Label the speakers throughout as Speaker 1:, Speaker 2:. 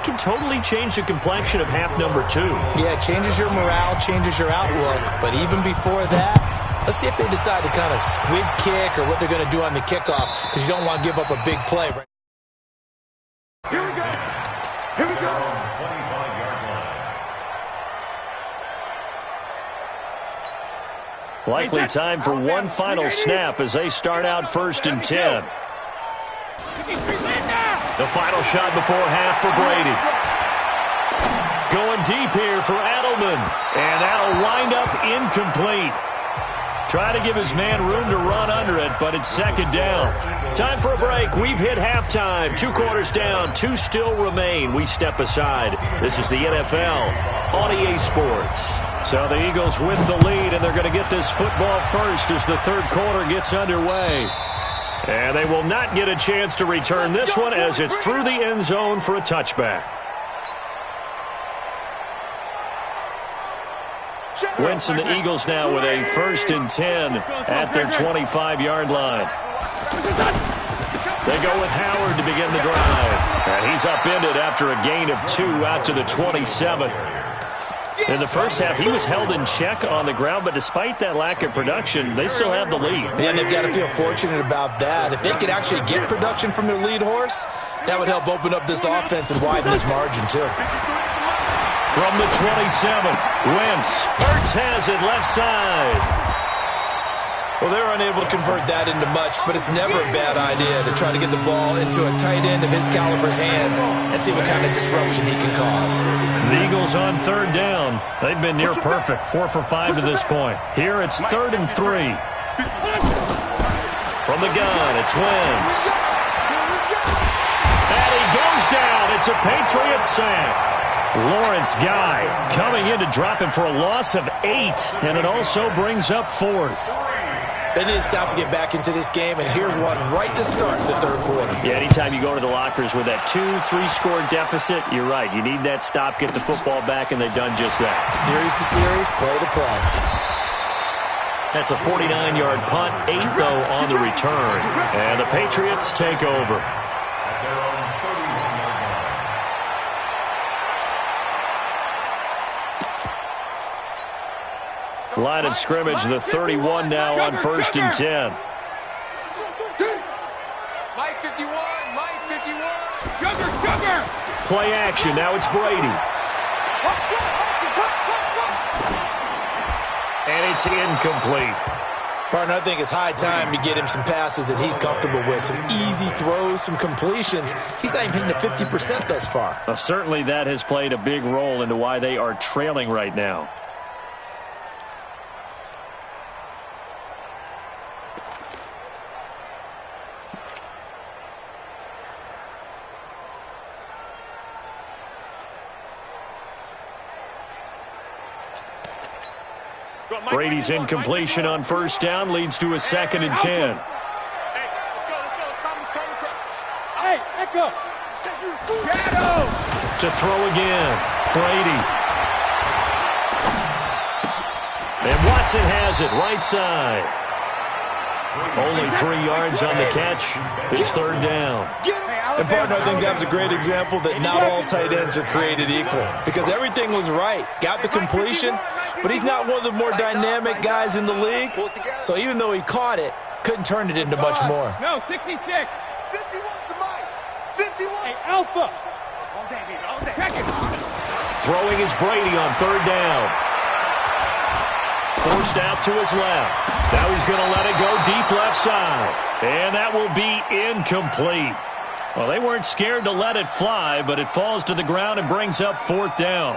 Speaker 1: that can totally change the complexion of half number 2.
Speaker 2: Yeah, it changes your morale, changes your outlook. But even before that, let's see if they decide to kind of squib kick or what they're going to do on the kickoff, because you don't want to give up a big play.
Speaker 3: Here we go. Here we go.
Speaker 1: Likely time for one final snap as they start out 1st and 10. The final shot before half for Brady. Going deep here for Edelman. And that'll wind up incomplete. Try to give his man room to run under it, but it's 2nd down. Time for a break. We've hit halftime. 2 quarters down. 2 still remain. We step aside. This is the NFL on EA Sports. So the Eagles with the lead, and they're going to get this football first as the 3rd quarter gets underway. And they will not get a chance to return this one as it's through the end zone for a touchback. Wentz and the Eagles now with a 1st and 10 at their 25-yard line. They go with Howard to begin the drive. And he's upended after a gain of 2 out to the 27. In the first half, he was held in check on the ground, but despite that lack of production, they still have the lead.
Speaker 2: Yeah, they've got to feel fortunate about that. If they could actually get production from their lead horse, that would help open up this offense and widen this margin, too.
Speaker 1: From the 27, Wentz. Hurts has it left side.
Speaker 2: Well, they're unable to convert that into much, but it's never a bad idea to try to get the ball into a tight end of his caliber's hands and see what kind of disruption he can cause.
Speaker 1: The Eagles on 3rd down. They've been near perfect, 4 for 5 to this point. Here it's 3rd and 3. From the gun, it's Wentz. And he goes down. It's a Patriots sack. Lawrence Guy coming in to drop him for a loss of 8, and it also brings up 4th.
Speaker 2: They need to stop to get back into this game, and here's one right to start the 3rd quarter.
Speaker 1: Yeah, anytime you go to the lockers with that 2-3-score deficit, you're right. You need that stop, get the football back, and they've done just that.
Speaker 2: Series to series, play to play.
Speaker 1: That's a 49-yard punt, 8, though, on the return. And the Patriots take over. Line of scrimmage, the 31 now on 1st and 10.
Speaker 3: Mike 51, Mike 51. Sugar.
Speaker 1: Play action, now it's Brady. And it's incomplete.
Speaker 2: Partner, I think it's high time to get him some passes that he's comfortable with. Some easy throws, some completions. He's not even hitting the 50% thus far.
Speaker 1: Well, certainly that has played a big role into why they are trailing right now. Brady's incompletion on 1st down leads to a 2nd and 10.
Speaker 3: Hey, Echo.
Speaker 1: To throw again. Brady. And Watson has it right side. Only 3 yards on the catch. It's 3rd down.
Speaker 2: And, partner, I think that's a great example that not all tight ends are created equal. Because everything was right. Got the completion, but he's not one of the more dynamic guys in the league. So even though he caught it, couldn't turn it into much more.
Speaker 3: No, 66. 51 to Mike. 51. Hey, Alpha. All day, baby, all day. Check it.
Speaker 1: Throwing is Brady on 3rd down. Forced out to his left. Now he's going to let it go deep left side. And that will be incomplete. Well, they weren't scared to let it fly, but it falls to the ground and brings up 4th down.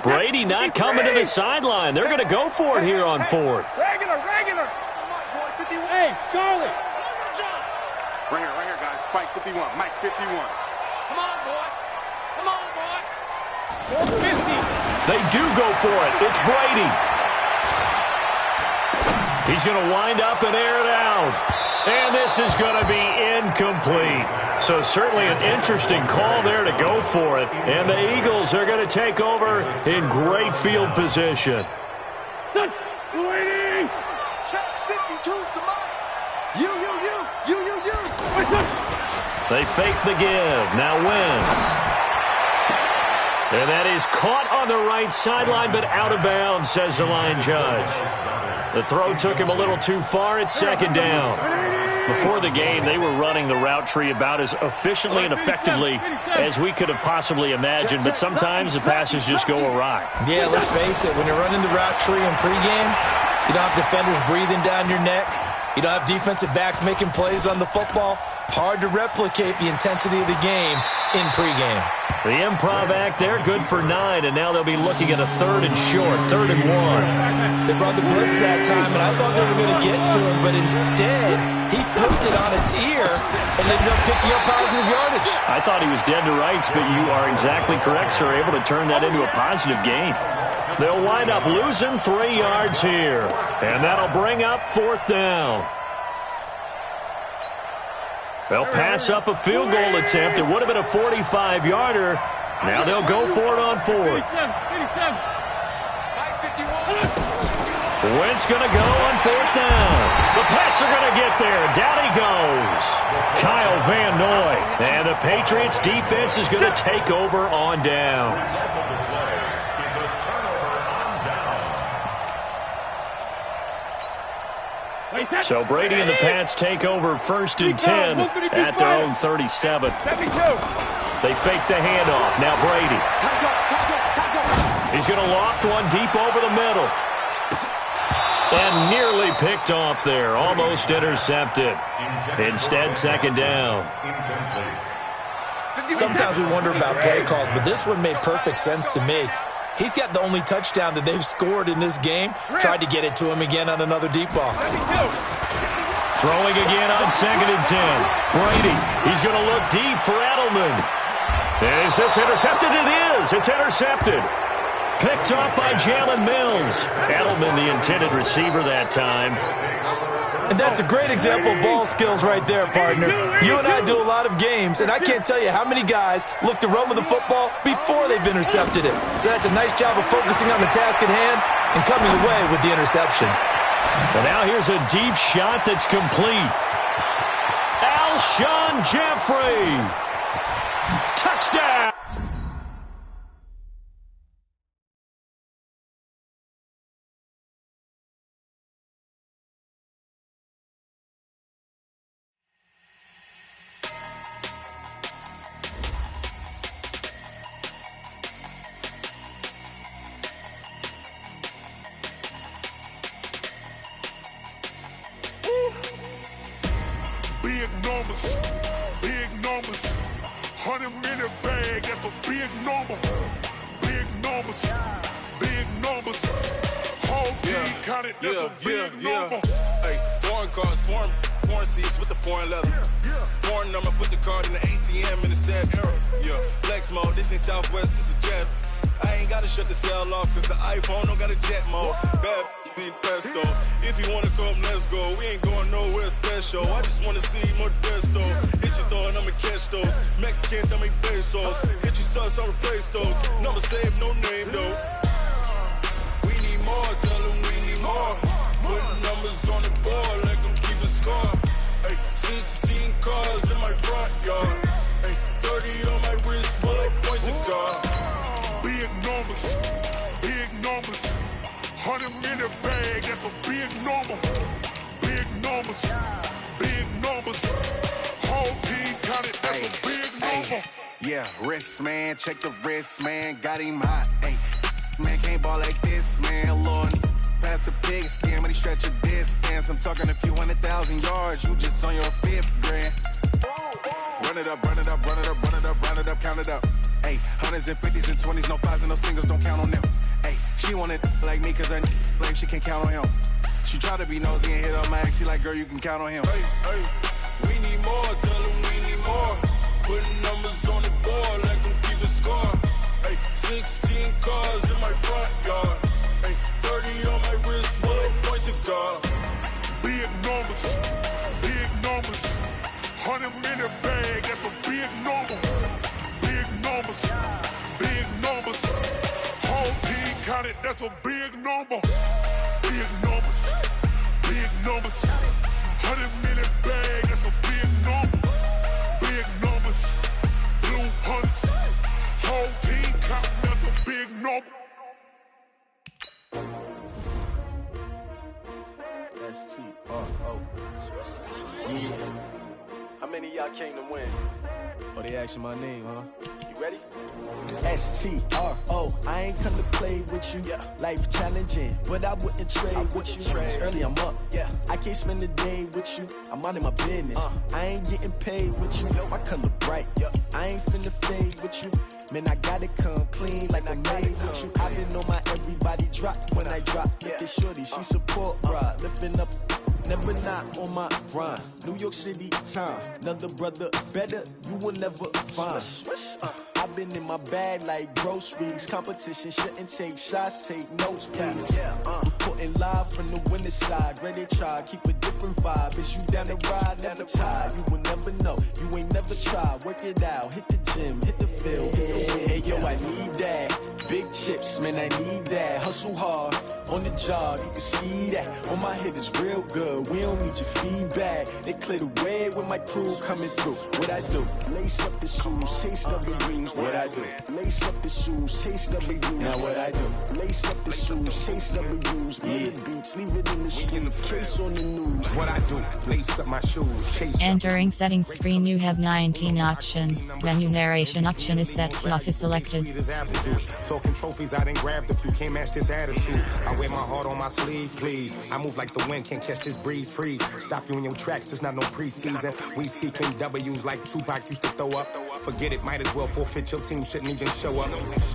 Speaker 1: Brady not coming to the sideline. They're going to go for it here on 4th.
Speaker 3: Regular. Hey, Charlie.
Speaker 4: Right here, guys. Mike 51. Mike 51.
Speaker 3: Come on, boy. Come on, boy. 450.
Speaker 1: They do go for it. It's Brady. He's going to wind up and air it out. And this is going to be incomplete. So certainly an interesting call there to go for it. And the Eagles are going to take over in great field position.
Speaker 3: Check 52's the mark. You.
Speaker 1: They fake the give. Now Wentz. And that is caught on the right sideline, but out of bounds, says the line judge. The throw took him a little too far. It's second down. Before the game, they were running the route tree about as efficiently and effectively as we could have possibly imagined, but sometimes the passes just go awry.
Speaker 2: Yeah, let's face it. When you're running the route tree in pregame, you don't have defenders breathing down your neck. You don't have defensive backs making plays on the football. Hard to replicate the intensity of the game in pregame.
Speaker 1: The improv act, they're good for 9, and now they'll be looking at a 3rd and short, 3rd and 1.
Speaker 2: They brought the blitz that time, and I thought they were going to get to him, but instead, he flipped it on its ear and ended up picking up positive yardage.
Speaker 1: I thought he was dead to rights, but you are exactly correct, sir, able to turn that into a positive gain. They'll wind up losing 3 yards here, and that'll bring up 4th down. They'll pass up a field goal attempt. It would have been a 45-yarder. Now they'll go for it on 4th. Wentz going to go on 4th down. The Pats are going to get there. Down he goes. Kyle Van Noy. And the Patriots defense is going to take over on downs. So Brady and the Pats take over 1st and 10 at their own 37. They fake the handoff. Now Brady. He's going to loft one deep over the middle. And nearly picked off there. Almost intercepted. Instead, 2nd down.
Speaker 2: Sometimes we wonder about play calls, but this one made perfect sense to me. He's got the only touchdown that they've scored in this game. Tried to get it to him again on another deep ball.
Speaker 1: Throwing again on 2nd and 10. Brady, he's going to look deep for Edelman. Is this intercepted? It is. It's intercepted. Picked off by Jalen Mills. Edelman, the intended receiver that time.
Speaker 2: And that's a great example of ball skills right there, partner. You and I do a lot of games, and I can't tell you how many guys look to run with the football before they've intercepted it. So that's a nice job of focusing on the task at hand and coming away with the interception.
Speaker 1: Well, now here's a deep shot that's complete. Alshon Jeffrey. Touchdown.
Speaker 5: Big numbers, 100-minute bag, that's a big number. Big numbers, whole team counted, that's a big number.
Speaker 6: Hey, foreign cars, foreign seats with the foreign leather. Foreign number, put the card in the ATM in the sad era. Yeah, flex mode, this ain't Southwest, this is jet. I ain't gotta shut the cell off, cause the iPhone don't got a jet mode. Bad need pesto. If you wanna come, let's go. We ain't going nowhere special. I just wanna see more desto. Hit your throw and I'ma catch those. Mexican, dummy pesos. Hit your sauce, I'll replace those. Number save, no name though. We need more, tell them we need more. Putting numbers on the board, let them keep a score. Hey, 16 cars in my front yard. Hey, 30 on my wrist, bullet points of God.
Speaker 5: Big numbers, 100-minute bag, that's a big number. Big numbers, whole team counted, that's a big number.
Speaker 6: Yeah, wrist man, check the wrist man, got him hot. Hey, man can't ball like this, man. Lord, past the pig skin when he stretch a distance. I'm talking a few 100,000 yards, you just on your 5th grand. Run it up, count it up. Hey, 100s and 50s and 20s, no 5s and no singles, don't count on them. Hey, she want it like me cause her blame, she can't count on him. She try to be nosy and hit up my ex, she like, girl, you can count on him. Hey, we need more, tell them we need more. Putting numbers on the board, let them keep a score. Hey, 16 cars in my front yard. Hey, 30 on my wrist, bullet point to God.
Speaker 5: Big numbers, big number. Big numbers. Big numbers. 100-minute bag, that's a big number. Big numbers. Blue hunts. Whole team counting, that's a big number.
Speaker 7: S-T-R-O. Yeah.
Speaker 3: How many of y'all came to win?
Speaker 7: Oh, they asking my name, huh?
Speaker 3: You ready?
Speaker 7: S-T-R-O. I ain't come to play with you.
Speaker 3: Yeah.
Speaker 7: Life challenging, but I wouldn't trade with you.
Speaker 3: trade.
Speaker 7: Early I'm up.
Speaker 3: Yeah.
Speaker 7: I can't spend the day with you. I'm minding my business. I ain't getting paid with you. My color bright.
Speaker 3: Yeah.
Speaker 7: I ain't finna fade with you. Man, I gotta come clean like I'm made with you. I've been on my everybody drop when I drop. Look at shorty, she support ride. Lifting up, never not on my grind. New York City time, another brother better, you will never find. I've been in my bag like groceries. Competition shouldn't take shots, take notes, please. Reporting live from the winter side. Ready to try, keep a different vibe. Is you down the ride, never tired. You will never know, you ain't never tried. Work it out, hit the gym, hit the field. Hey yo, I need that. Big chips, man, I need that. Hustle hard, on the job, you can see that. On my hit is real good, we don't need your feedback. They clear the way with my crew coming through. What I do? Lace up the shoes, chase W's. What I do? Lace up the shoes, chase W's. Now what I do? Lace up the shoes, chase W's. Murder beats, leave it in the street, case on the news.
Speaker 8: What I do? Lace up my shoes, chase.
Speaker 9: Entering settings screen, you have 19 options. Menu narration option is set to office selected.
Speaker 8: Talking trophies, I done grabbed a few, can't match this attitude. I wear my heart on my sleeve, please. I move like the wind, can't catch this breeze, freeze. Stop you in your tracks, there's not no preseason. We seeking W's like Tupac used to throw up. Forget it, might as well forfeit, your team shouldn't even show up.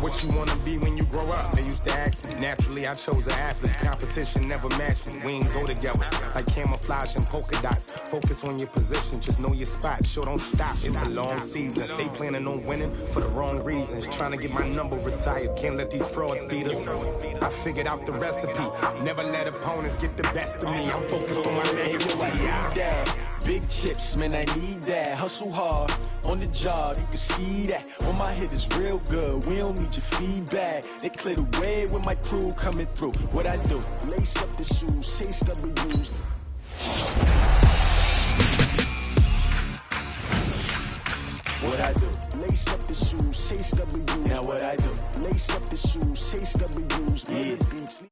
Speaker 8: What you wanna be when you grow up? They used to ask me. Naturally, I chose an athlete. Competition never matched me. We ain't go together like camouflage and polka dots. Focus on your position, just know your spot. Sure, don't stop, it's a long season. They planning on winning for the wrong reasons. Trying to get my number retired, can't let these frauds beat us. I figured out the recipe. Never let opponents get the best of me. I'm focused on my legacy.
Speaker 7: I need that. Big chips, man, I need that. Hustle hard, on the job, you can see that. On my hit is real good, we don't need your feedback. They clear the way with my crew coming through. What I do? Lace up the shoes, chase W's. What I do? Lace up the shoes, chase W's. Now what I do? Lace up the shoes, chase W's. Murder beats.